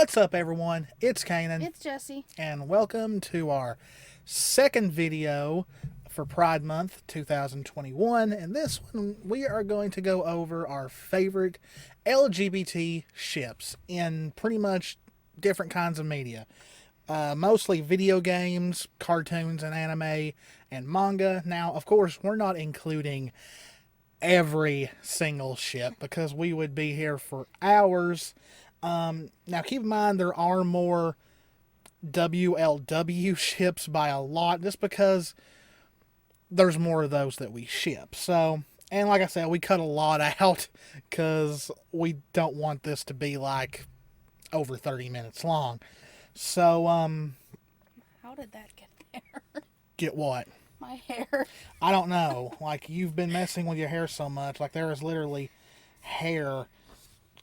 What's up, everyone? It's Kanan. It's Jessie. And welcome to our second video for Pride Month 2021. And this one, we are going to go over our favorite LGBT ships in pretty much different kinds of media. Mostly video games, cartoons, and anime, and manga. Now, of course, we're not including every single ship because we would be here for hours. Now, keep in mind, there are more WLW ships by a lot, just because there's more of those that we ship. So, and like I said, we cut a lot out because we don't want this to be like over 30 minutes long. So, How did that get there? get what? My hair. I don't know. Like, you've been messing with your hair so much. Like, there is literally hair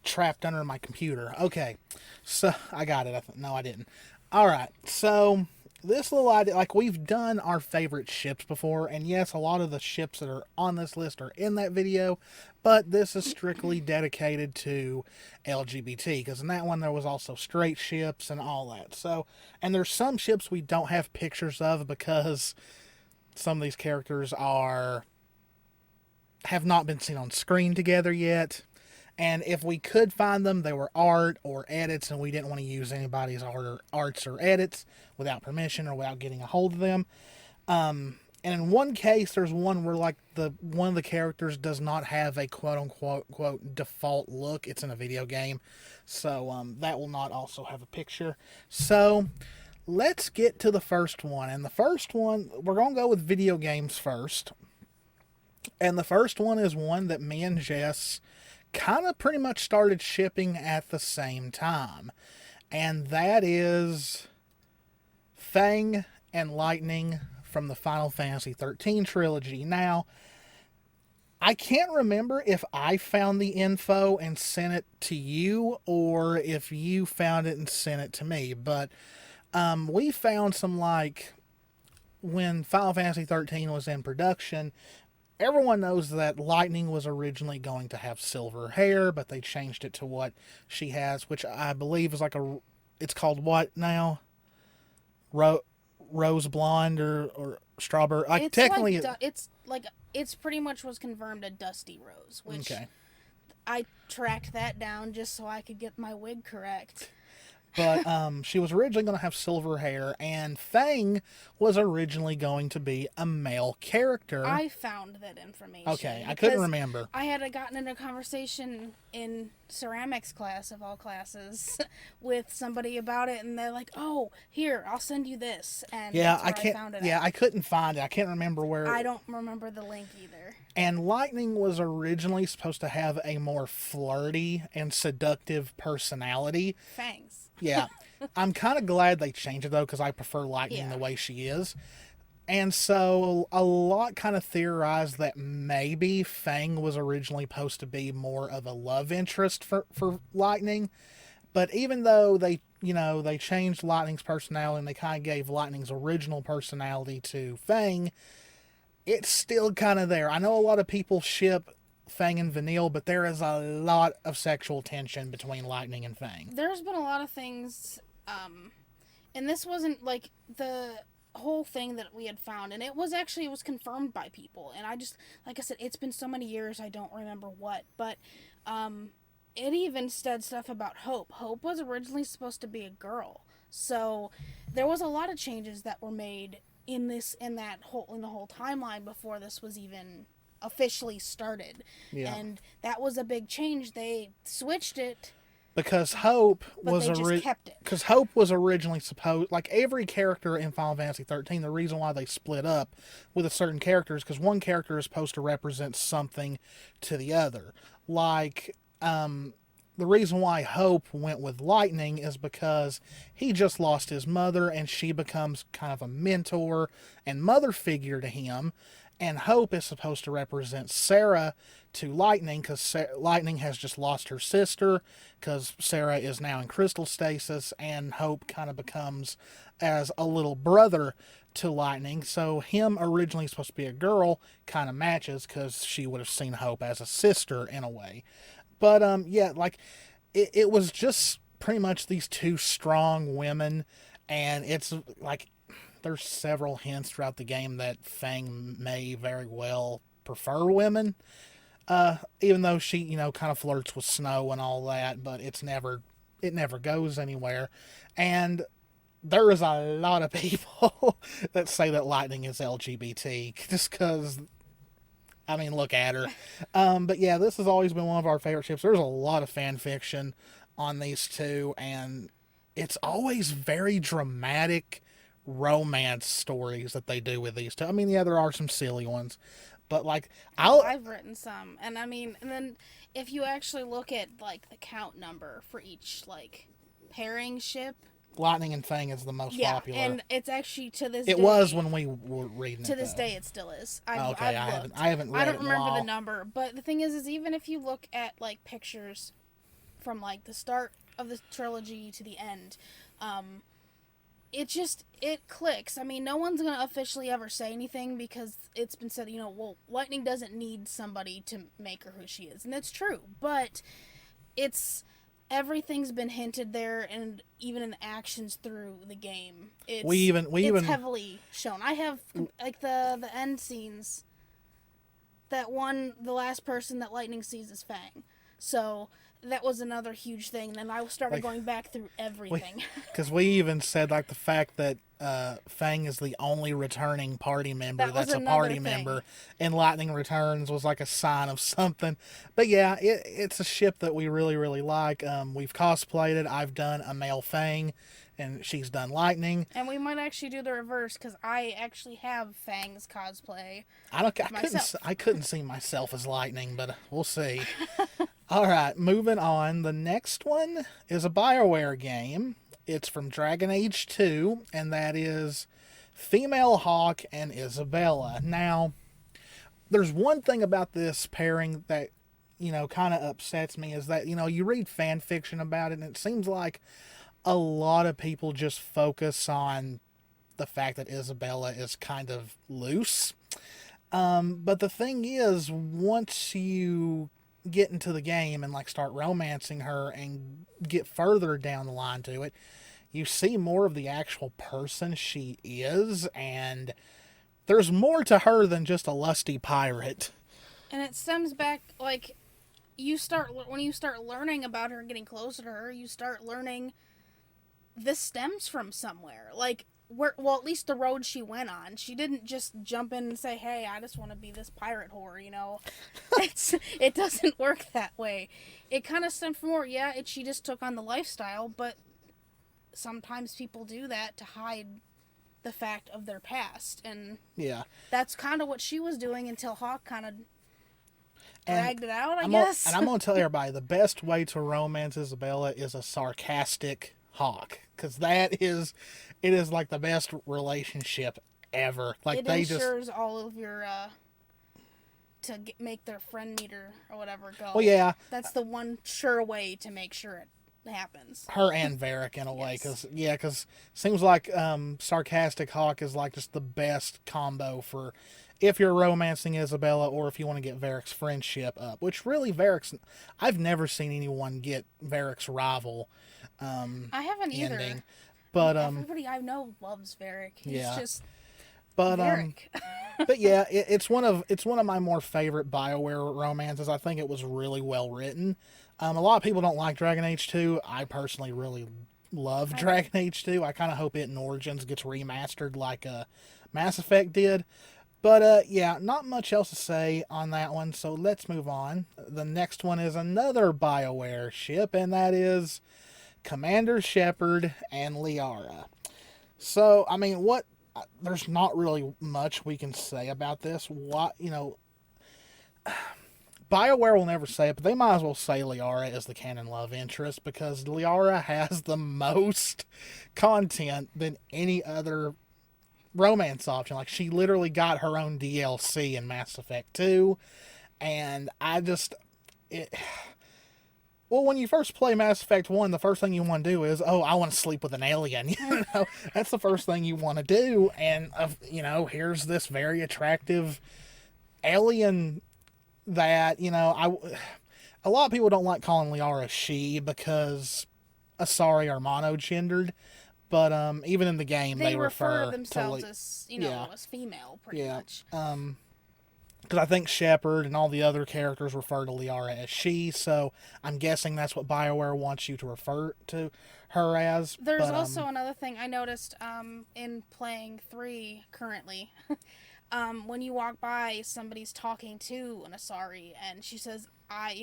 trapped under my computer. Okay, so I got it. No, I didn't. All right, so this little idea, like, we've done our favorite ships before, and yes, a lot of the ships that are on this list are in that video, but this is strictly dedicated to LGBT, because in that one there was also straight ships and all that. So, and there's some ships we don't have pictures of because some of these characters have not been seen on screen together yet. And if we could find them, they were art or edits, and we didn't want to use anybody's arts or edits without permission or without getting a hold of them. And in one case, there's one where like one of the characters does not have a quote unquote quote default look. It's in a video game, so that will not also have a picture. So let's get to the first one. And the first one, we're gonna go with video games first. And the first one is one that me and Jess kind of pretty much started shipping at the same time. And that is Fang and Lightning from the Final Fantasy 13 trilogy. Now, I can't remember if I found the info and sent it to you or if you found it and sent it to me. But we found some, like, when Final Fantasy 13 was in production, everyone knows that Lightning was originally going to have silver hair, but they changed it to what she has, which I believe is like it's called what now? Rose blonde or strawberry. Like, it's technically, it's pretty much was confirmed a dusty rose, which okay. I tracked that down just so I could get my wig correct. But she was originally going to have silver hair, and Fang was originally going to be a male character. I found that information. Okay, I couldn't remember. I had gotten in a conversation in ceramics class, of all classes, with somebody about it, and they're like, "Oh, here, I'll send you this." And yeah, that's where I found it. Yeah, I couldn't find it. I can't remember where. I don't remember the link either. And Lightning was originally supposed to have a more flirty and seductive personality. Fangs. Yeah. I'm kind of glad they changed it, though, because I prefer Lightning the way she is. And so a lot kind of theorized that maybe Fang was originally supposed to be more of a love interest for Lightning. But even though they changed Lightning's personality and they kind of gave Lightning's original personality to Fang, it's still kind of there. I know a lot of people ship Fang and Vanille, but there is a lot of sexual tension between Lightning and Fang. There's been a lot of things, and this wasn't like the whole thing that we had found, and it was confirmed by people, and I just, like I said, it's been so many years I don't remember what, but it even said stuff about Hope. Hope was originally supposed to be a girl, so there was a lot of changes that were made in the whole timeline before this was even officially started. Yeah. And that was a big change. They switched it because Hope was kept it. Because Hope was originally supposed, like every character in Final Fantasy 13, the reason why they split up with a certain character is because one character is supposed to represent something to the other. Like the reason why Hope went with Lightning is because he just lost his mother, and she becomes kind of a mentor and mother figure to him. And Hope is supposed to represent Sarah to Lightning, because Lightning has just lost her sister, because Sarah is now in crystal stasis, and Hope kind of becomes as a little brother to Lightning. So him originally supposed to be a girl kind of matches, because she would have seen Hope as a sister in a way. But yeah, like it was just pretty much these two strong women, and it's like there's several hints throughout the game that Fang may very well prefer women. Even though she, kind of flirts with Snow and all that, but it never goes anywhere. And there is a lot of people that say that Lightning is LGBT just because, I mean, look at her. But yeah, this has always been one of our favorite ships. There's a lot of fan fiction on these two, and it's always very dramatic romance stories that they do with these two. I mean, yeah, there are some silly ones, but like I've written some, and I mean, and then if you actually look at like the count number for each like pairing ship, Lightning and Fang is the most popular. and it's actually to this day. It was when we were reading to it. this day, it still is. I haven't read I don't it in a remember while. the number, but the thing is even if you look at like pictures from like the start of the trilogy to the end, it clicks. I mean, no one's gonna officially ever say anything because it's been said, well, Lightning doesn't need somebody to make her who she is, and that's true. But everything's been hinted there, and even in the actions through the game, it's heavily shown. I have like the end scenes. The last person that Lightning sees is Fang, so that was another huge thing. Then I started going back through everything. Because we even said like the fact that Fang is the only returning party member that's a party member, and Lightning Returns was like a sign of something. But yeah, it's a ship that we really, really like. We've cosplayed it. I've done a male Fang, and she's done Lightning. And we might actually do the reverse because I actually have Fang's cosplay. I couldn't see myself as Lightning, but we'll see. All right, moving on. The next one is a BioWare game. It's from Dragon Age 2, and that is Female Hawk and Isabella. Now, there's one thing about this pairing that, kind of upsets me is that, you read fan fiction about it, and it seems like a lot of people just focus on the fact that Isabella is kind of loose. But the thing is, once you get into the game and like start romancing her and get further down the line to it, you see more of the actual person she is, and there's more to her than just a lusty pirate. And it stems back like when you start learning about her and getting closer to her, you start learning this stems from somewhere. Like at least the road she went on. She didn't just jump in and say, "Hey, I just want to be this pirate whore," It doesn't work that way. It kind of stemmed from more, she just took on the lifestyle, but sometimes people do that to hide the fact of their past, and that's kind of what she was doing until Hawk kind of dragged it out, I guess. And I'm going to tell everybody, the best way to romance Isabella is a sarcastic Hawk, because it is like the best relationship ever. Like it ensures all of your make their friend meter or whatever go. Well, yeah, that's the one sure way to make sure it happens. Her and Varric in a way, because seems like sarcastic Hawk is like just the best combo for if you're romancing Isabella or if you want to get Varric's friendship up. Which really I've never seen anyone get Varric's rival. I haven't ending. either. But everybody I know loves Varric. He's just Varric. But yeah, it's one of my more favorite BioWare romances. I think it was really well written. A lot of people don't like Dragon Age 2. I personally really love Dragon Age 2. I kind of hope it in Origins gets remastered like Mass Effect did. But not much else to say on that one, so let's move on. The next one is another BioWare ship, and that is Commander Shepard and Liara. So, I mean, there's not really much we can say about this. BioWare will never say it, but they might as well say Liara is the canon love interest, because Liara has the most content than any other romance option. Like, she literally got her own DLC in Mass Effect 2, and well, when you first play Mass Effect 1, the first thing you want to do is, I want to sleep with an alien. That's the first thing you want to do. And, here's this very attractive alien that, a lot of people don't like calling Liara she, because Asari are monogendered, but even in the game They they refer to refer themselves to as, yeah, as female, pretty yeah. much. Because I think Shepard and all the other characters refer to Liara as she, so I'm guessing that's what BioWare wants you to refer to her as. There's But also another thing I noticed in playing 3 currently. When you walk by, somebody's talking to an Asari, and she says, I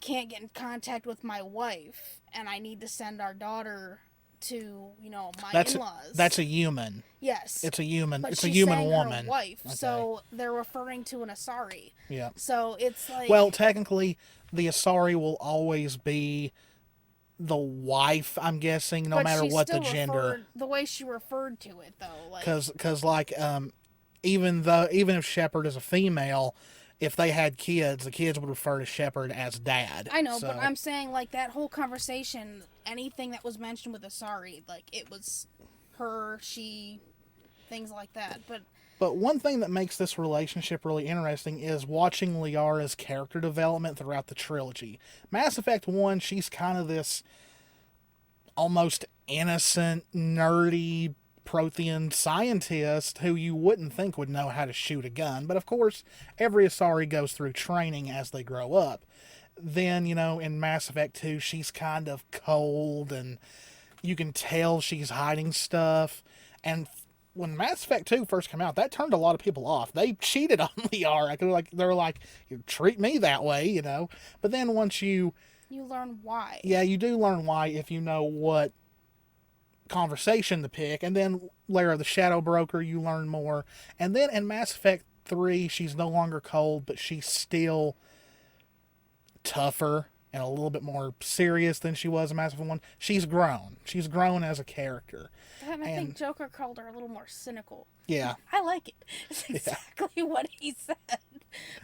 can't get in contact with my wife, and I need to send our daughter to, my that's in-laws. that's a human. Yes. It's a human. But It's a she's human saying woman. her wife, Okay. so they're referring to an Asari. Yeah. So it's like... Well, technically, the Asari will always be the wife, I'm guessing, no matter what the gender. The way she referred to it, though, like... Because even if Shepard is a female, if they had kids, the kids would refer to Shepard as dad. I know, but I'm saying, like, that whole conversation, anything that was mentioned with Asari, like, it was her, she, things like that. But one thing that makes this relationship really interesting is watching Liara's character development throughout the trilogy. Mass Effect 1, she's kind of this almost innocent, nerdy, Prothean scientist who you wouldn't think would know how to shoot a gun. But of course, every Asari goes through training as they grow up. Then, in Mass Effect 2, she's kind of cold and you can tell she's hiding stuff. And when Mass Effect 2 first came out, that turned a lot of people off. They cheated on Liara. They're like, you treat me that way, But then once you learn why. Yeah, you do learn why if you know what conversation to pick. And then Lara the Shadow Broker, you learn more. And then in Mass Effect 3, she's no longer cold, but she's still tougher and a little bit more serious than she was in Mass Effect 1. She's grown. She's grown as a character. And I think Joker called her a little more cynical. Yeah. I like it. It's exactly what he said.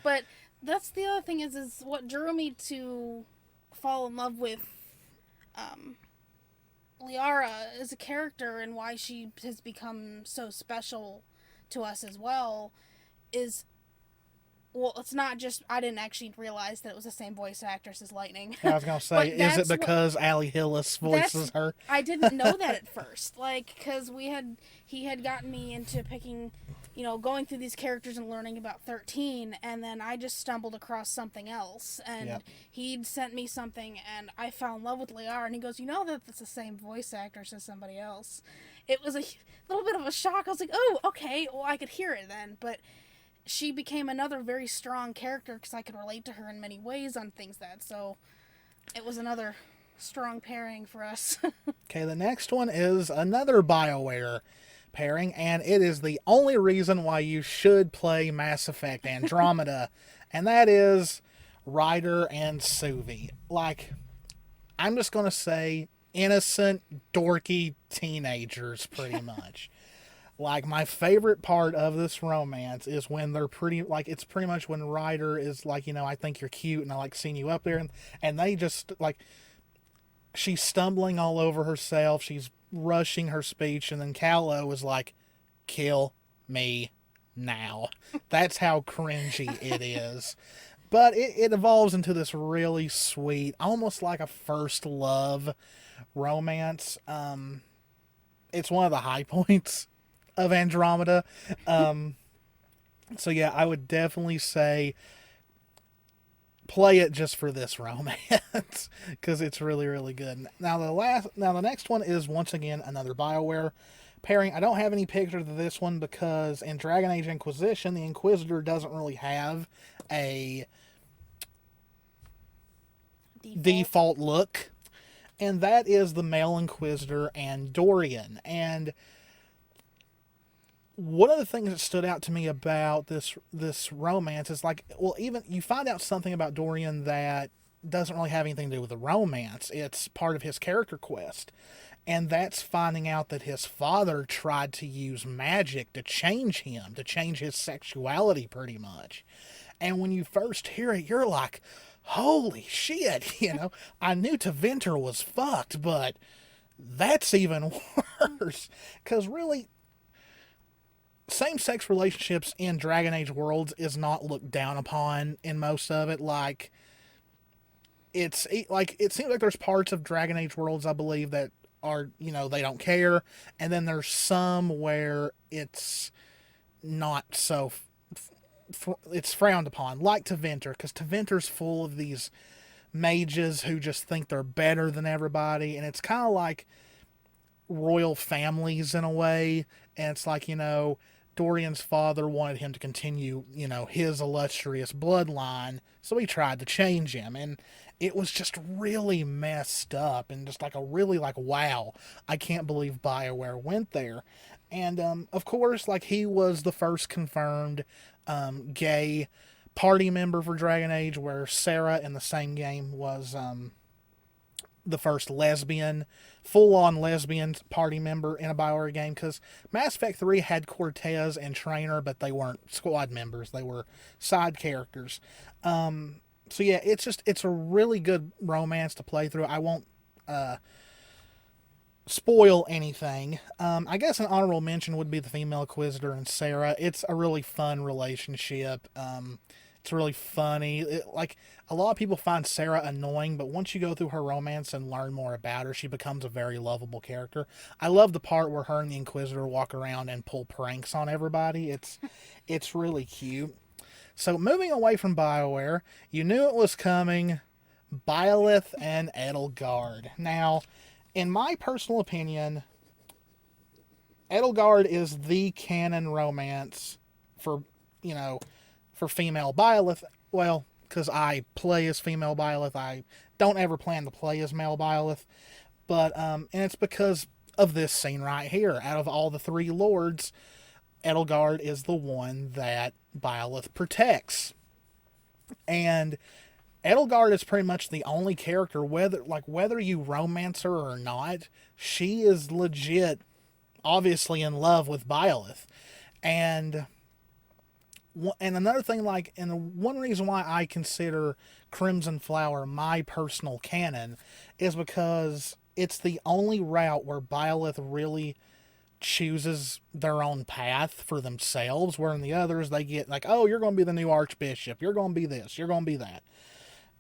But that's the other thing is what drew me to fall in love with Liara as a character and why she has become so special to us as well is... Well, it's not just... I didn't actually realize that it was the same voice actress as Lightning. I was going to say, is it because Allie Hillis voices her? I didn't know that at first. Because he had gotten me into picking, going through these characters and learning about 13, and then I just stumbled across something else. And he'd sent me something, and I fell in love with Liara, and he goes, that's the same voice actress as somebody else. It was a little bit of a shock. I was like, oh, okay, well, I could hear it then, but... She became another very strong character because I could relate to her in many ways on things so it was another strong pairing for us. Okay, the next one is another BioWare pairing, and it is the only reason why you should play Mass Effect Andromeda, and that is Ryder and Suvi. I'm just going to say innocent, dorky teenagers, pretty much. My favorite part of this romance is when they're it's pretty much when Ryder is I think you're cute and I like seeing you up there. And they just, she's stumbling all over herself. She's rushing her speech. And then Callow is like, kill me now. That's how cringy it is. But it evolves into this really sweet, almost like a first love romance. It's one of the high points of Andromeda. So yeah, I would definitely say play it just for this romance because it's really, really good. Now the next one is once again another BioWare pairing. I don't have any pictures of this one because in Dragon Age Inquisition, the Inquisitor doesn't really have a default look, and that is the male Inquisitor and Dorian. And one of the things that stood out to me about this romance is even you find out something about Dorian that doesn't really have anything to do with the romance. It's part of his character quest. And that's finding out that his father tried to use magic to change him, to change his sexuality pretty much. And when you first hear it, you're like, holy shit, I knew Taventer was fucked, but that's even worse. Because really, same-sex relationships in Dragon Age worlds is not looked down upon in most of it. like it seems like there's parts of Dragon Age Worlds, I believe, that are, they don't care, and then there's some where it's not so it's frowned upon, like Tevinter, because Tevinter's full of these mages who just think they're better than everybody, and it's kind of like royal families in a way. And it's like, Dorian's father wanted him to continue, his illustrious bloodline, so he tried to change him, and it was just really messed up, and just like a really like, wow, I can't believe BioWare went there. And of course, like, he was the first confirmed gay party member for Dragon Age, where Sarah in the same game was the first lesbian, full-on lesbian party member in a BioWare game, because Mass Effect 3 had Cortez and Trainer, but they weren't squad members. They were side characters. So yeah, it's a really good romance to play through. I won't spoil anything. I guess an honorable mention would be the female Inquisitor and Sarah. It's a really fun relationship. It's really funny. Like, a lot of people find Sarah annoying, but once you go through her romance and learn more about her, she becomes a very lovable character. I love the part where her and the Inquisitor walk around and pull pranks on everybody. It's really cute. So, moving away from BioWare, you knew it was coming. Byleth and Edelgard. Now, in my personal opinion, Edelgard is the canon romance for, for female Byleth. Well, because I play as female Byleth. I don't ever plan to play as male Byleth. But, and it's because of this scene right here. Out of all the three lords, Edelgard is the one that Byleth protects. And Edelgard is pretty much the only character, whether you romance her or not, she is legit, obviously in love with Byleth. And another thing, and one reason why I consider Crimson Flower my personal canon is because it's the only route where Byleth really chooses their own path for themselves, where in the others they get like, oh, you're going to be the new archbishop, you're going to be this, you're going to be that.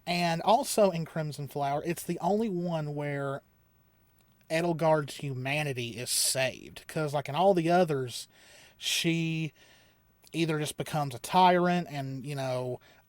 And also in Crimson Flower, it's the only one where Edelgard's humanity is saved, because like in all the others, she either just becomes a tyrant and,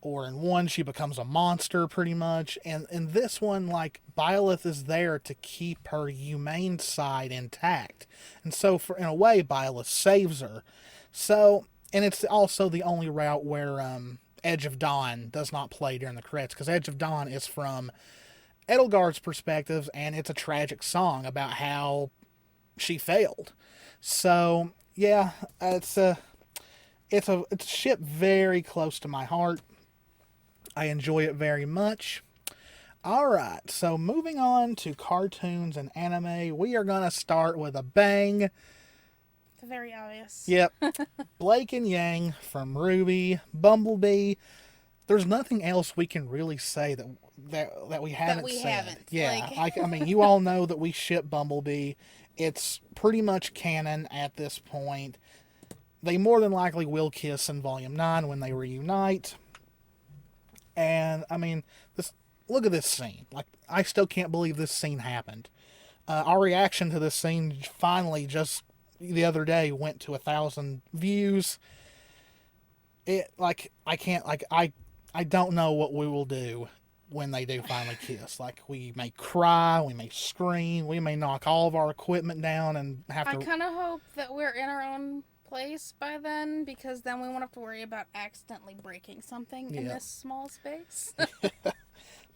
or in one she becomes a monster pretty much. And in this one, like, Byleth is there to keep her humane side intact. And so in a way, Byleth saves her. So, and it's also the only route where Edge of Dawn does not play during the credits, because Edge of Dawn is from Edelgard's perspective, and it's a tragic song about how she failed. So yeah, it's a ship very close to my heart. I enjoy it very much. Alright, so moving on to cartoons and anime, we are going to start with a bang. Very obvious. Yep. Blake and Yang from Ruby, Bumblebee. There's nothing else we can really say that we haven't said. Yeah, I mean, you all know that we ship Bumblebee. It's pretty much canon at this point. They more than likely will kiss in Volume 9 when they reunite. And, I mean, look at this scene. Like, I still can't believe this scene happened. Our reaction to this scene finally just the other day went to 1,000 views. I don't know what we will do when they do finally kiss. Like, we may cry, we may scream, we may knock all of our equipment down and have to... I kind of hope that we're in our own place by then, because then we won't have to worry about accidentally breaking something in this small space.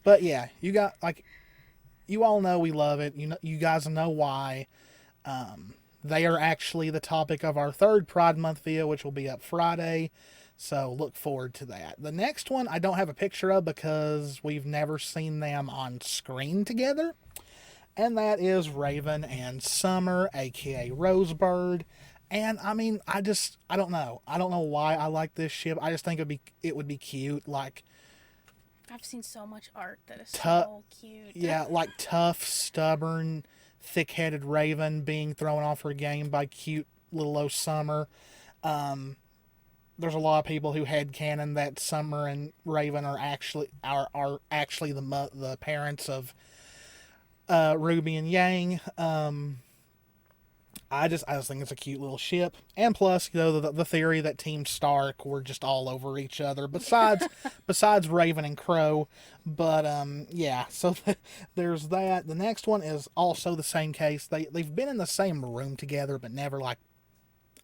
But yeah, you all know we love it. You guys know why. They are actually the topic of our third Pride Month video, which will be up Friday. So look forward to that. The next one I don't have a picture of because we've never seen them on screen together. And that is Raven and Summer, aka Rosebird. And I mean, I don't know. I don't know why I like this ship. I just think it would be cute. Like, I've seen so much art that is so cute. Yeah, like tough, stubborn, thick-headed Raven being thrown off her game by cute little old Summer. there's a lot of people who headcanon that Summer and Raven are actually the parents of Ruby and Yang. I just think it's a cute little ship, and plus, the theory that Team Stark were just all over each other. Besides Raven and Crow, but yeah. So there's that. The next one is also the same case. They've been in the same room together, but never like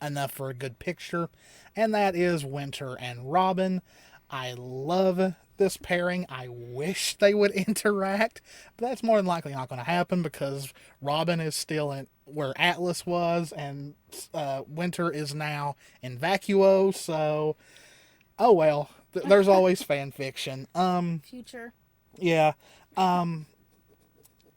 enough for a good picture, and that is Winter and Robin. I love this pairing. I wish they would interact, but that's more than likely not going to happen because Robin is still in where Atlas was, and Winter is now in Vacuo. So, oh well. There's always fan fiction. Future. Yeah. And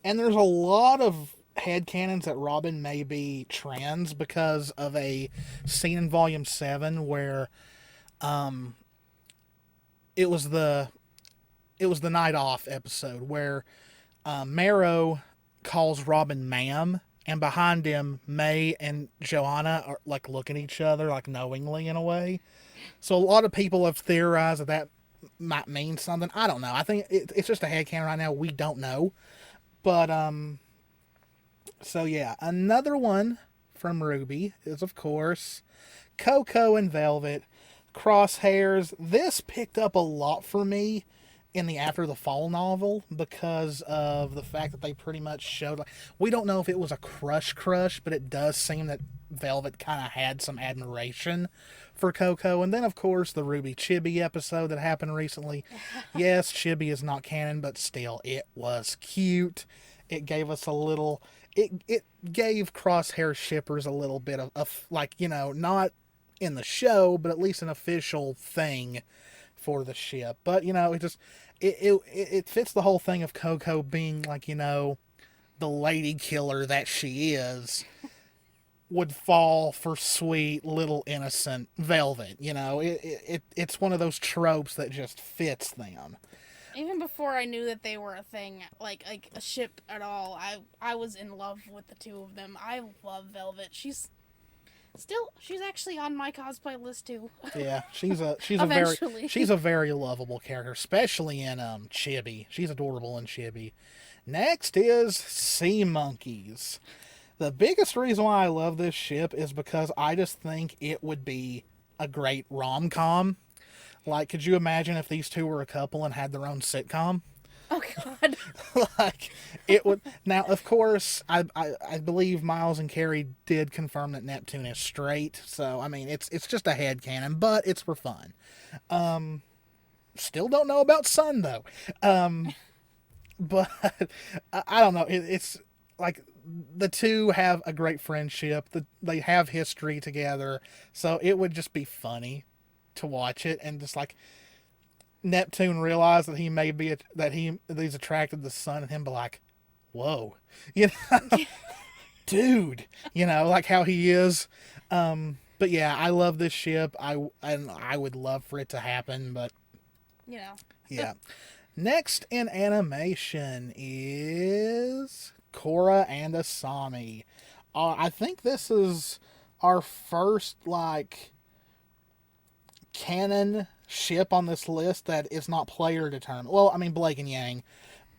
there's a lot of headcanons that Robin may be trans because of a scene in Volume 7 where it was the night off episode where Marrow calls Robin ma'am, and behind him May and Joanna are like looking at each other like knowingly in a way. So a lot of people have theorized that might mean something. I don't know. I think it's just a headcanon right now. We don't know. But so yeah, another one from Ruby is of course Coco and Velvet. Crosshairs. This picked up a lot for me in the After the Fall novel because of the fact that they pretty much showed, like, we don't know if it was a crush, but it does seem that Velvet kind of had some admiration for Coco. And then, of course, the Ruby Chibi episode that happened recently. Yes, Chibi is not canon, but still, it was cute. It gave us a little, it gave Crosshair shippers a little bit of like, not in the show, but at least an official thing for the ship. But it fits the whole thing of Coco being like, the lady killer that she is, would fall for sweet little innocent Velvet. It's one of those tropes that just fits them. Even before I knew that they were a thing, like a ship at all, I was in love with the two of them. I love Velvet. She's actually on my cosplay list too. Yeah, she's a very lovable character, especially in Chibi. She's adorable in Chibi. Next is Sea Monkeys. The biggest reason why I love this ship is because I just think it would be a great rom-com. Like, could you imagine if these two were a couple and had their own sitcom? Oh God! Like, it would. Now, of course, I believe Miles and Carrie did confirm that Neptune is straight. So, I mean, it's just a headcanon, but it's for fun. Still don't know about Sun though. But I don't know. It's like the two have a great friendship. They have history together, so it would just be funny to watch it and just like Neptune realize that he may be that he's attracted to the sun, and him be like, whoa, dude, like how he is. But yeah, I love this ship. I would love for it to happen, but yeah. Next in animation is Korra and Asami. I think this is our first like canon ship on this list that is not player determined. Well, I mean Blake and Yang,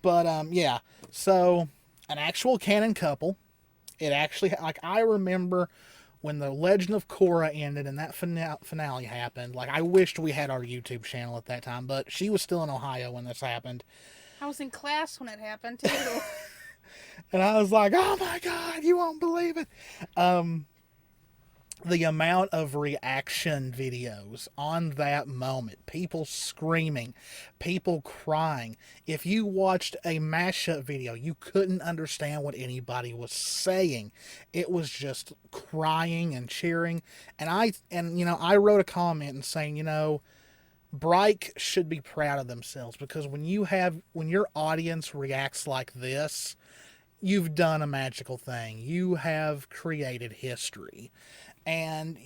but yeah. So an actual canon couple. It actually, like, I remember when the Legend of Korra ended and that finale happened. Like, I wished we had our YouTube channel at that time, but she was still in Ohio when this happened. I was in class when it happened too. And I was like, oh my God, you won't believe it. The amount of reaction videos on that moment, people screaming, people crying. If you watched a mashup video, you couldn't understand what anybody was saying. It was just crying and cheering. And I wrote a comment and saying, Bryke should be proud of themselves, because when your audience reacts like this, you've done a magical thing. You have created history. And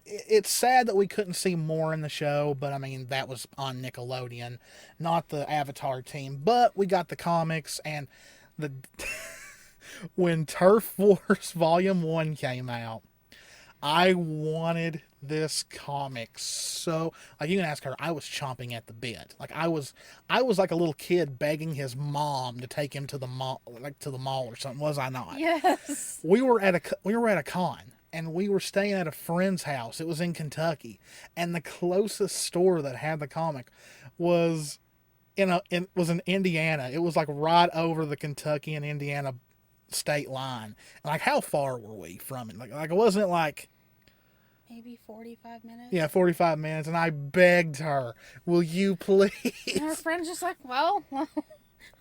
it's sad that we couldn't see more in the show, but I mean, that was on Nickelodeon, not the Avatar team. But we got the comics, and when Turf Wars Volume 1 came out, I wanted this comic so, like, you can ask her, I was chomping at the bit. Like, I was like a little kid begging his mom to take him to the mall, like to the mall or something, was I not? Yes. We were at a con, and we were staying at a friend's house. It was in Kentucky, and the closest store that had the comic was was in Indiana. It was like right over the Kentucky and Indiana state line. And like, how far were we from it? Like it wasn't like, Maybe 45 minutes. yeah, 45 minutes. And I begged her, will you please? And her friend's just like, well,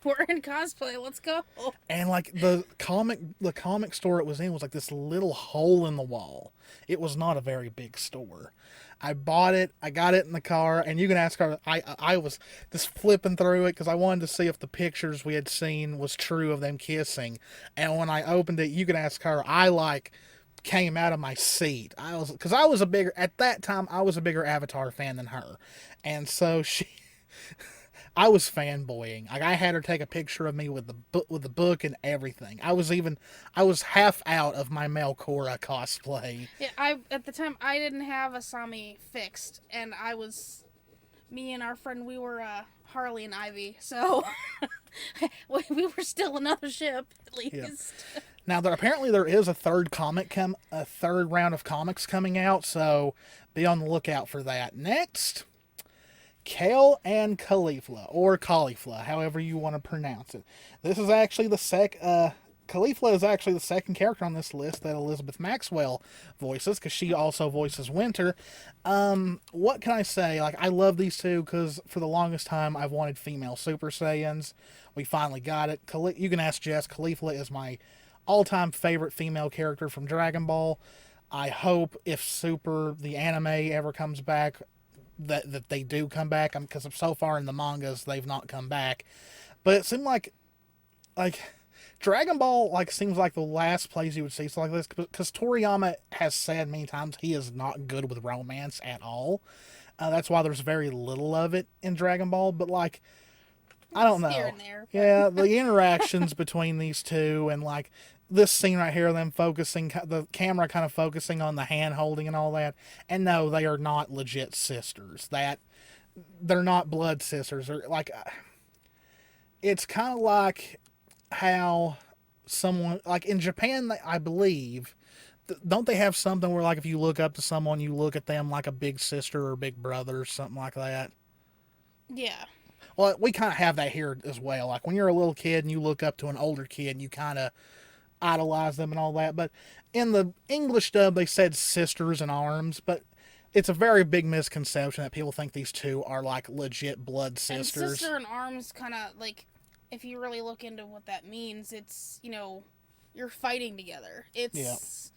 we're in cosplay. Let's go. And like the comic store it was in was like this little hole in the wall. It was not a very big store. I bought it. I got it in the car, and you can ask her. I was just flipping through it because I wanted to see if the pictures we had seen was true of them kissing. And when I opened it, you can ask her. I like came out of my seat. Because I was a bigger at that time. I was a bigger Avatar fan than her, and so I was fanboying. Like, I had her take a picture of me with the book and everything. I was half out of my Melkora cosplay. Yeah, at the time I didn't have Asami fixed, and me and our friend, we were Harley and Ivy, so we were still another ship at least. Yeah. Now apparently there is a third round of comics coming out, so be on the lookout for that. Next, Kale and Caulifla, or Caulifla, however you want to pronounce it. This is actually Caulifla is actually the second character on this list that Elizabeth Maxwell voices, because she also voices Winter. What can I say? Like, I love these two because for the longest time I've wanted female Super Saiyans. We finally got it. You can ask Jess. Caulifla is my all-time favorite female character from Dragon Ball. I hope if Super, the anime, ever comes back, that they do come back, because so far in the mangas they've not come back. But it seemed like Dragon Ball seems like the last place you would see something like this, because Toriyama has said many times he is not good with romance at all. That's why there's very little of it in Dragon Ball. But I don't know. Here and there. Yeah, the interactions between these two, and this scene right here, them focusing, the camera kind of focusing on the hand holding and all that. And no, they are not legit sisters. They're not blood sisters. Or it's kind of like how someone, in Japan, I believe, don't they have something where if you look up to someone, you look at them like a big sister or big brother or something like that? Yeah. Well, we kind of have that here as well. Like, when you're a little kid and you look up to an older kid and you kind of idolize them and all that. But in the English dub, they said sisters in arms. But it's a very big misconception that people think these two are legit blood sisters. And sister in arms kind of if you really look into what that means, it's, you're fighting together. It's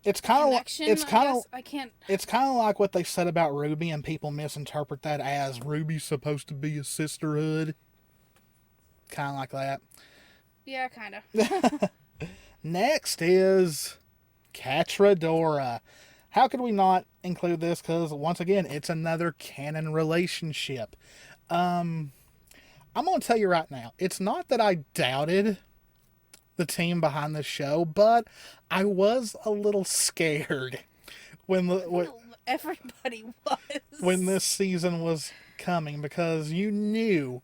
It's kind of I can't. It's kind of like what they said about Ruby, and people misinterpret that as Ruby's supposed to be a sisterhood. Kind of like that. Yeah, kind of. Next is Catradora. How could we not include this? Because once again, it's another canon relationship. I'm gonna tell you right now, it's not that I doubted the team behind this show, but I was a little scared Everybody was when this season was coming, because you knew.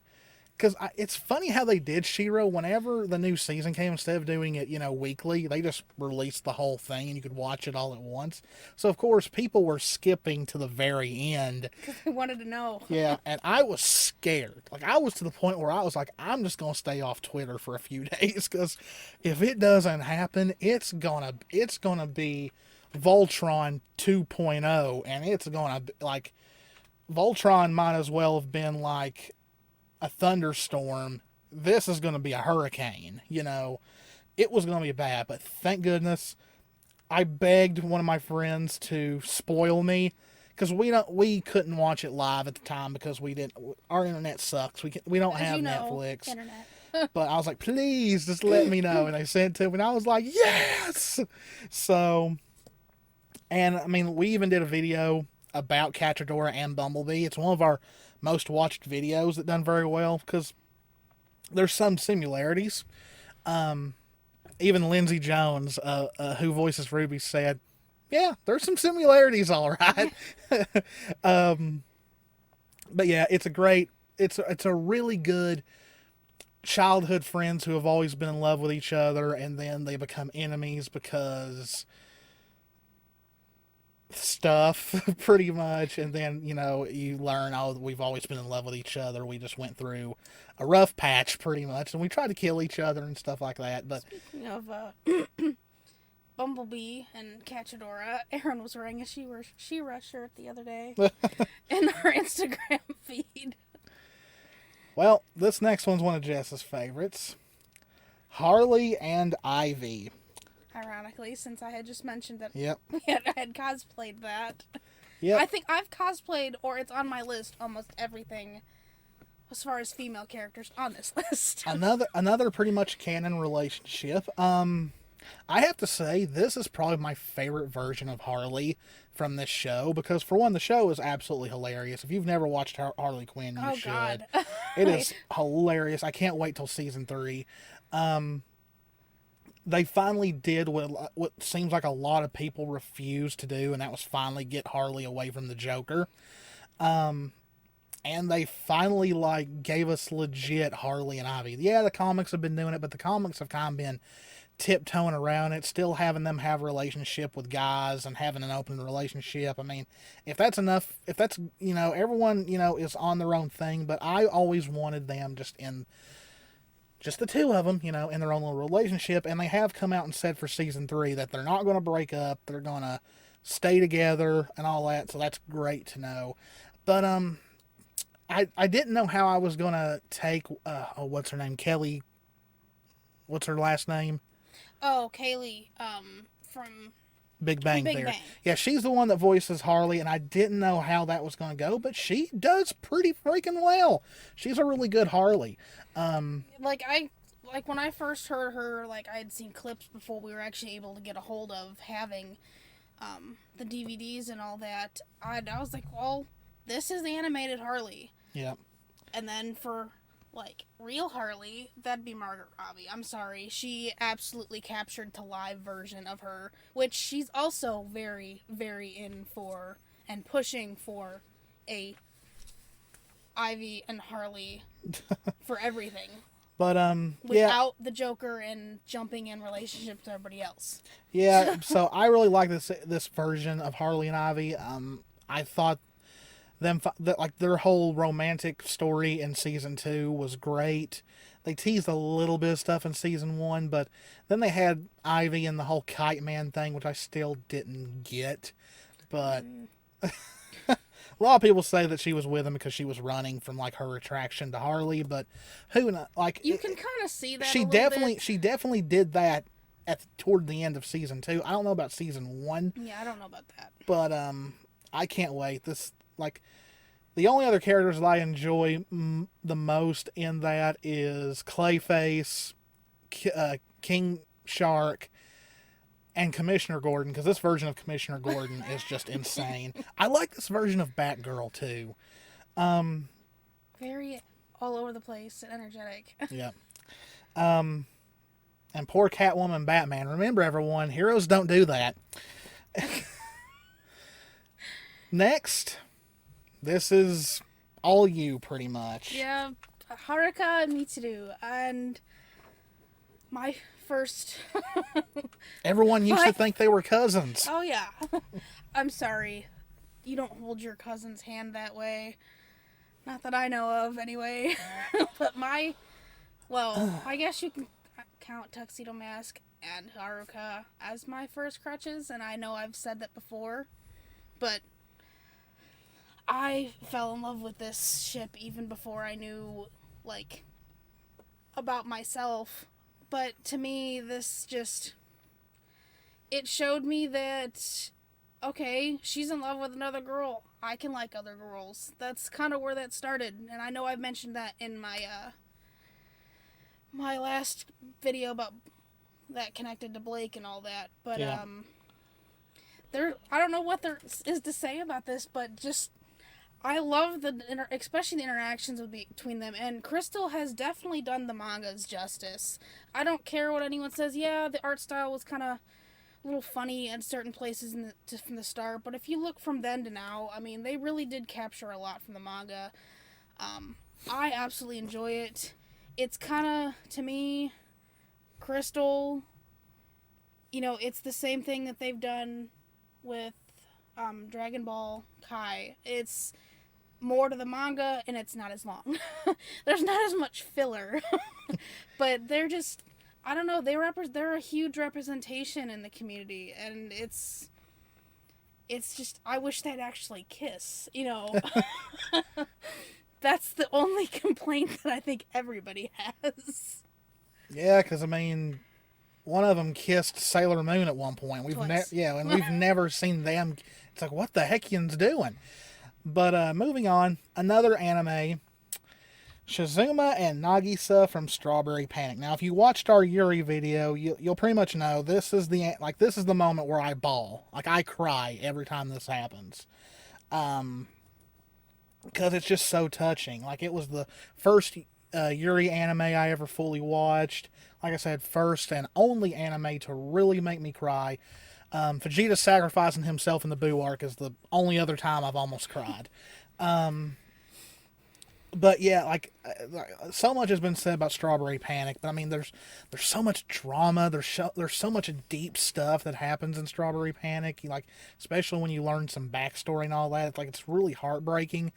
Because it's funny how they did She-Ra. Whenever the new season came, instead of doing it, weekly, they just released the whole thing and you could watch it all at once. So, of course, people were skipping to the very end. Because they wanted to know. Yeah, and I was scared. I was to the point where I was like, I'm just going to stay off Twitter for a few days, because if it doesn't happen, it's gonna be Voltron 2.0, and it's going to, Voltron might as well have been a thunderstorm. This is going to be a hurricane. It was going to be bad, but thank goodness I begged one of my friends to spoil me, because we couldn't watch it live at the time because our internet sucks. We don't have Netflix. Internet. But I was like, please just let me know, and they sent it to me, and I was like, yes. So, and I mean, we even did a video about Catradora and Bumblebee. It's one of our most watched videos that done very well, because there's some similarities. even Lindsay Jones, who voices Ruby, said, "Yeah, there's some similarities, all right." But yeah, it's a really good childhood friends who have always been in love with each other, and then they become enemies because stuff, pretty much. And then, you learn, oh, we've always been in love with each other. We just went through a rough patch, pretty much, and we tried to kill each other and stuff like that. But Speaking of Bumblebee and Cachadora, Aaron was wearing a She-Ra shirt the other day in her Instagram feed. Well, this next one's one of Jess's favorites. Harley and Ivy. Ironically, since I had just mentioned that Yep. I had cosplayed that. Yep. I think I've cosplayed, or it's on my list, almost everything as far as female characters on this list. Another pretty much canon relationship. I have to say, this is probably my favorite version of Harley from this show, because for one, the show is absolutely hilarious. If you've never watched Harley Quinn, you should. God. It is hilarious. I can't wait till season 3. They finally did what seems like a lot of people refused to do, and that was finally get Harley away from the Joker. And they finally gave us legit Harley and Ivy. Yeah, the comics have been doing it, but the comics have kind of been tiptoeing around it, still having them have a relationship with guys and having an open relationship. I mean, if that's enough, if that's, everyone, is on their own thing, but I always wanted them just the two of them, in their own little relationship, and they have come out and said for season 3 that they're not going to break up, they're going to stay together and all that, so that's great to know. But, I didn't know how I was going to take, what's her name, Kelly, what's her last name? Oh, Kaylee, from Big Bang Big Theory. Bang. Yeah, she's the one that voices Harley, and I didn't know how that was going to go, but she does pretty freaking well. She's a really good Harley. When I first heard her, I had seen clips before we were actually able to get a hold of having the DVDs and all that. I was like, well, this is animated Harley. Yeah. And then for real Harley, that'd be Margaret Robbie. I'm sorry. She absolutely captured the live version of her, which she's also very, very in for and pushing for a Ivy and Harley for everything. But, without the Joker and jumping in relationships to everybody else. Yeah, so I really like this version of Harley and Ivy. I thought their whole romantic story in season 2 was great. They teased a little bit of stuff in season 1, but then they had Ivy and the whole Kite Man thing, which I still didn't get. But a lot of people say that she was with him because she was running from her attraction to Harley, but who knows? You can kind of see that. She definitely did that toward the end of season 2. I don't know about season 1. Yeah, I don't know about that. But I can't wait. The only other characters that I enjoy the most in that is Clayface, King Shark, and Commissioner Gordon, because this version of Commissioner Gordon is just insane. I like this version of Batgirl too. Very all over the place and energetic. Yeah. And poor Catwoman and Batman. Remember, everyone, heroes don't do that. Next, this is all you, pretty much. Yeah, Haruka and Mitsuru, and my first... Everyone used to think they were cousins. Oh, yeah. I'm sorry. You don't hold your cousin's hand that way. Not that I know of, anyway. But I guess you can count Tuxedo Mask and Haruka as my first crutches, and I know I've said that before, but I fell in love with this ship even before I knew, about myself. But to me, this just... It showed me that, okay, she's in love with another girl. I can like other girls. That's kind of where that started. And I know I've mentioned that in my, my last video about that connected to Blake and all that. But, I don't know what there is to say about this, but just... I love especially the interactions between them, and Crystal has definitely done the mangas justice. I don't care what anyone says. Yeah, the art style was kind of a little funny in certain places from the start, but if you look from then to now, I mean, they really did capture a lot from the manga. I absolutely enjoy it. It's kind of, to me, Crystal, it's the same thing that they've done with Dragon Ball Kai. It's more to the manga, and it's not as long. There's not as much filler, but they're just, I don't know, they're a huge representation in the community, and it's just, I wish they'd actually kiss. That's the only complaint that I think everybody has. Yeah, because I mean, one of them kissed Sailor Moon at one point. Twice. And we've never seen them. It's like, what the heck yin's doing? But moving on, another anime, Shizuma and Nagisa from Strawberry Panic. Now, if you watched our Yuri video, you'll pretty much know this is the moment where I bawl, like I cry every time this happens, because it's just so touching. Like, it was the first Yuri anime I ever fully watched. Like I said, first and only anime to really make me cry. Vegeta sacrificing himself in the Boo arc is the only other time I've almost cried. But yeah, like so much has been said about Strawberry Panic, but I mean, there's so much drama. There's so much deep stuff that happens in Strawberry Panic. Like, especially when you learn some backstory and all that. It's like, it's really heartbreaking.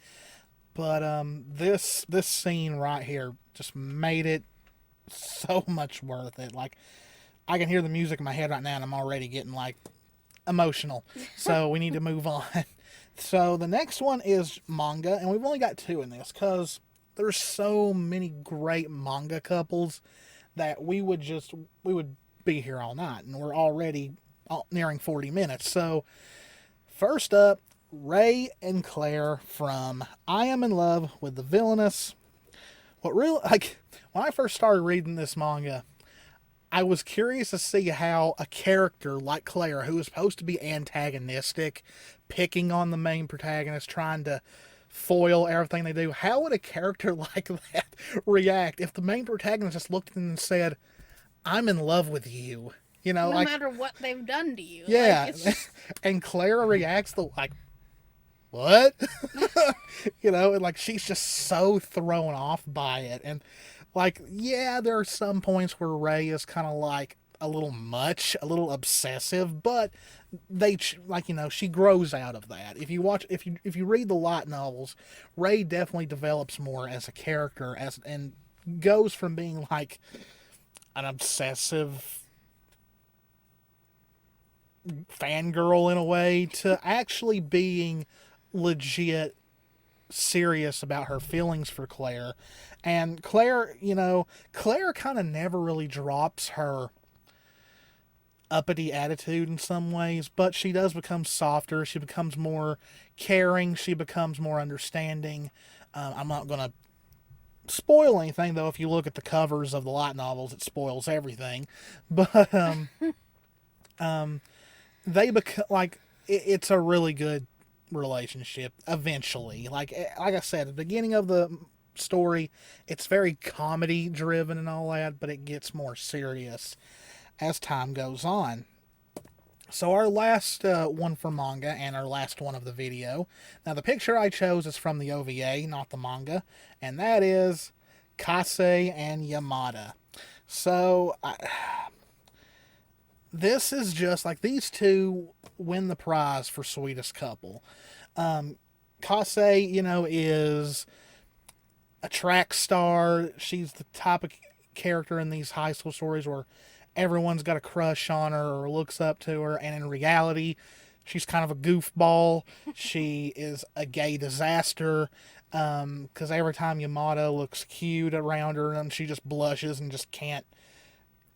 But this scene right here just made it so much worth it. Like, I can hear the music in my head right now, and I'm already getting like emotional. So we need to move on. So the next one is manga, and we've only got two in this because there's so many great manga couples that we would be here all night, and we're already nearing 40 minutes. So first up, Ray and Claire from I Am in Love with the Villainous. What really, like, when I first started reading this manga, I was curious to see how a character like Claire, who is supposed to be antagonistic, picking on the main protagonist, trying to foil everything they do, how would a character like that react if the main protagonist just looked at them and said, I'm in love with you? No like, matter what they've done to you. Yeah. Like, it's just... And Claire reacts like, what? And like, she's just so thrown off by it. And like, yeah, there are some points where Ray is kind of like a little much, a little obsessive, but she grows out of that. If you read the light novels, Ray definitely develops more as a character and goes from being like an obsessive fangirl in a way to actually being legit serious about her feelings for Claire. And Claire kind of never really drops her uppity attitude in some ways, but she does become softer. She becomes more caring. She becomes more understanding. I'm not going to spoil anything, though. If you look at the covers of the light novels, it spoils everything. But they become like, it's a really good relationship eventually. Like I said, at the beginning of the story, it's very comedy driven and all that, but it gets more serious as time goes on. So our last one for manga, and our last one of the video. Now, the picture I chose is from the OVA, not the manga, and that is Kase and Yamada. So this is just like, these two win the prize for sweetest couple. Kase, is a track star. She's the type of character in these high school stories where everyone's got a crush on her or looks up to her, and in reality, she's kind of a goofball. She is a gay disaster, because every time Yamada looks cute around her, she just blushes and just can't.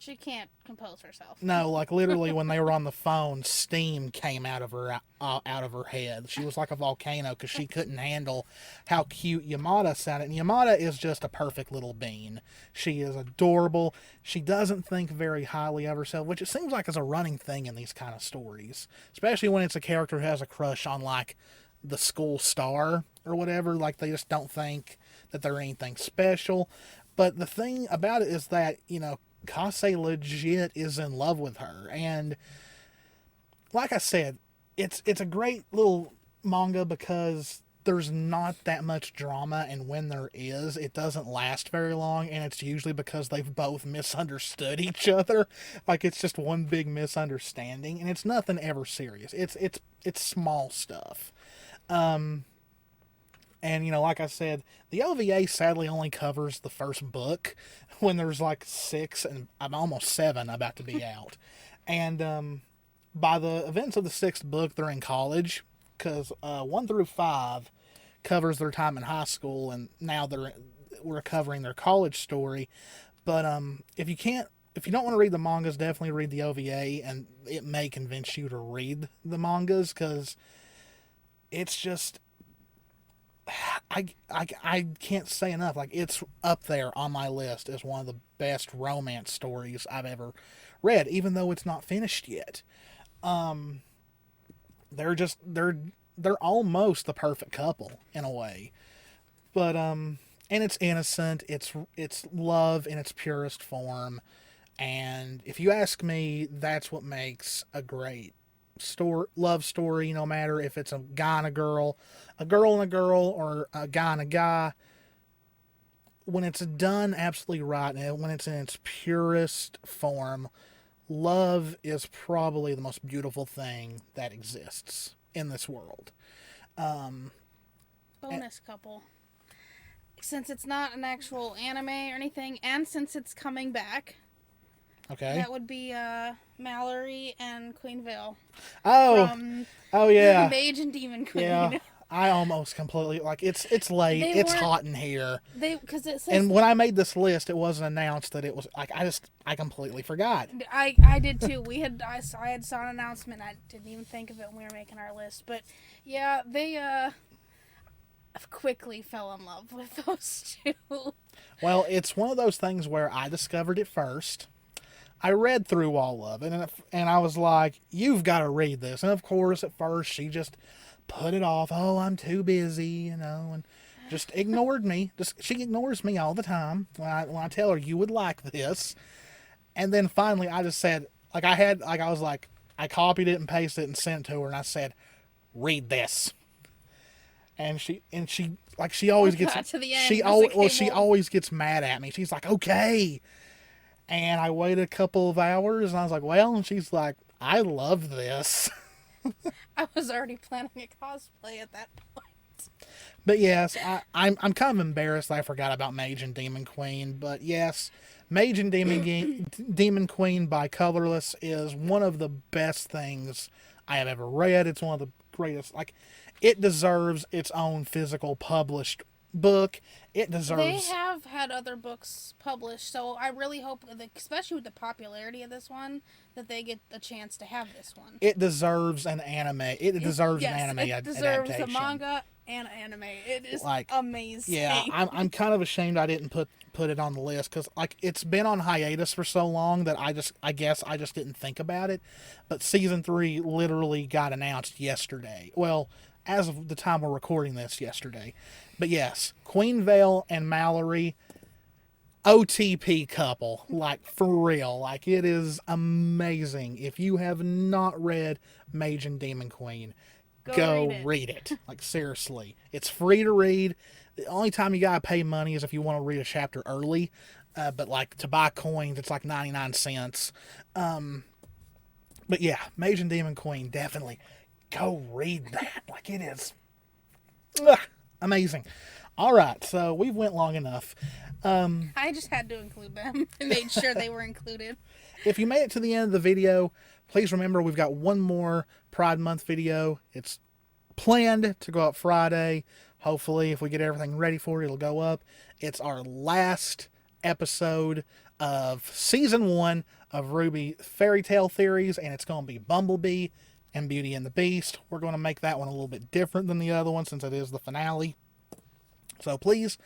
She can't compose herself. No, like literally when they were on the phone, steam came out of her head. She was like a volcano because she couldn't handle how cute Yamada sounded. And Yamada is just a perfect little bean. She is adorable. She doesn't think very highly of herself, which it seems like is a running thing in these kind of stories, especially when it's a character who has a crush on like the school star or whatever. Like, they just don't think that they're anything special. But the thing about it is that, Kase legit is in love with her. And like I said, it's a great little manga because there's not that much drama, and when there is, it doesn't last very long, and it's usually because they've both misunderstood each other. Like, it's just one big misunderstanding, and it's nothing ever serious. It's small stuff. And, like I said, the OVA sadly only covers the first book when there's like 6 and I'm almost 7 about to be out. And by the events of the 6th book, they're in college because 1 through 5 covers their time in high school, and now we're covering their college story. But if you don't want to read the mangas, definitely read the OVA, and it may convince you to read the mangas because it's just, I can't say enough. Like, it's up there on my list as one of the best romance stories I've ever read, even though it's not finished yet. They're almost the perfect couple in a way. But and it's innocent, it's love in its purest form. And if you ask me, that's what makes a great love story, no matter if it's a guy and a girl and a girl, or a guy and a guy. When it's done absolutely right, and when it's in its purest form, love is probably the most beautiful thing that exists in this world. Bonus couple. Since it's not an actual anime or anything, and since it's coming back, okay, that would be Mallory and Queen Vale. Oh yeah, Mage and Demon Queen. Yeah, I almost completely, like, it's late. It's hot in here. Because it says, and when I made this list, it wasn't announced that it was, like, I completely forgot. I did too. I had saw an announcement. I didn't even think of it when we were making our list. But yeah, they quickly fell in love with those two. Well, it's one of those things where I discovered it first. I read through all of it, and I was like, you've got to read this. And of course, at first, she just put it off. Oh, I'm too busy, and just ignored me. She ignores me all the time when I tell her you would like this. And then finally, I just said, I copied it and pasted it and sent it to her, and I said, read this. And she always gets to the end. she always gets mad at me. She's like, okay. And I waited a couple of hours, and I was like, well, and she's like, I love this. I was already planning a cosplay at that point. But yes, I'm kind of embarrassed that I forgot about Mage and Demon Queen. But yes, Mage and Demon Queen by Colorless is one of the best things I have ever read. It's one of the greatest. Like, it deserves its own physical published book. It deserves. They have had other books published, so I really hope, especially with the popularity of this one, that they get a chance to have this one. It deserves an anime. It deserves an anime it deserves adaptation. a manga and anime. It is amazing. Yeah, I'm kind of ashamed I didn't put it on the list because, like, it's been on hiatus for so long that I guess I just didn't think about it. But season 3 literally got announced yesterday. Well, as of the time we're recording this, yesterday. But yes, Queen Vale and Mallory, OTP couple, like, for real. Like, it is amazing. If you have not read Mage and Demon Queen, go read it. Like, seriously. It's free to read. The only time you gotta pay money is if you want to read a chapter early. But, like, to buy coins, it's like 99 cents. But yeah, Mage and Demon Queen, definitely. Go read that. Like, it is amazing. All right, so we've went long enough. I just had to include them and made sure they were included. If you made it to the end of the video, please remember we've got one more Pride Month video. It's planned to go up Friday. Hopefully, if we get everything ready for it, it'll go up. It's our last episode of Season 1 of Ruby Fairy Tale Theories, and it's going to be Bumblebee and Beauty and the Beast. We're going to make that one a little bit different than the other one since it is the finale. So please,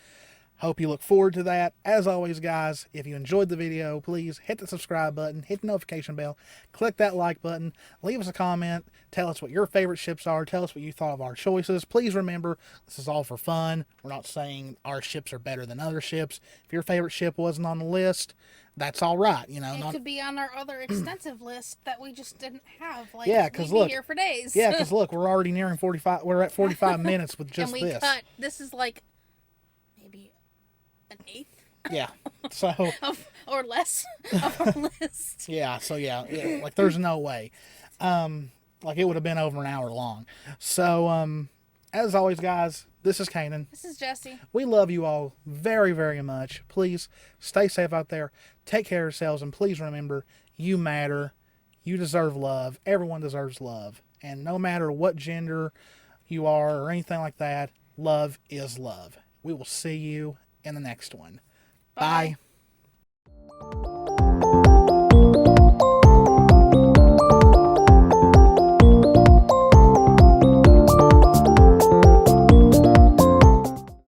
Hope you look forward to that. As always, guys, if you enjoyed the video, please hit the subscribe button, hit the notification bell, click that like button, leave us a comment, tell us what your favorite ships are, tell us what you thought of our choices. Please remember, this is all for fun. We're not saying our ships are better than other ships. If your favorite ship wasn't on the list, that's all right. You know, It could be on our other extensive list that we just didn't have. Like, yeah, because we'd look, be here for days. yeah, because look, we're already nearing 45. We're at 45 minutes with just and we this. cut. This is like maybe an eighth. Yeah. So. Or less of our list. Yeah. So yeah, like there's no way. Like it would have been over an hour long. So as always, guys, this is Kanan. This is Jessie. We love you all very, very much. Please stay safe out there. Take care of yourselves, and please remember, you matter. You deserve love. Everyone deserves love. And no matter what gender you are or anything like that, love is love. We will see you in the next one. Bye. Bye.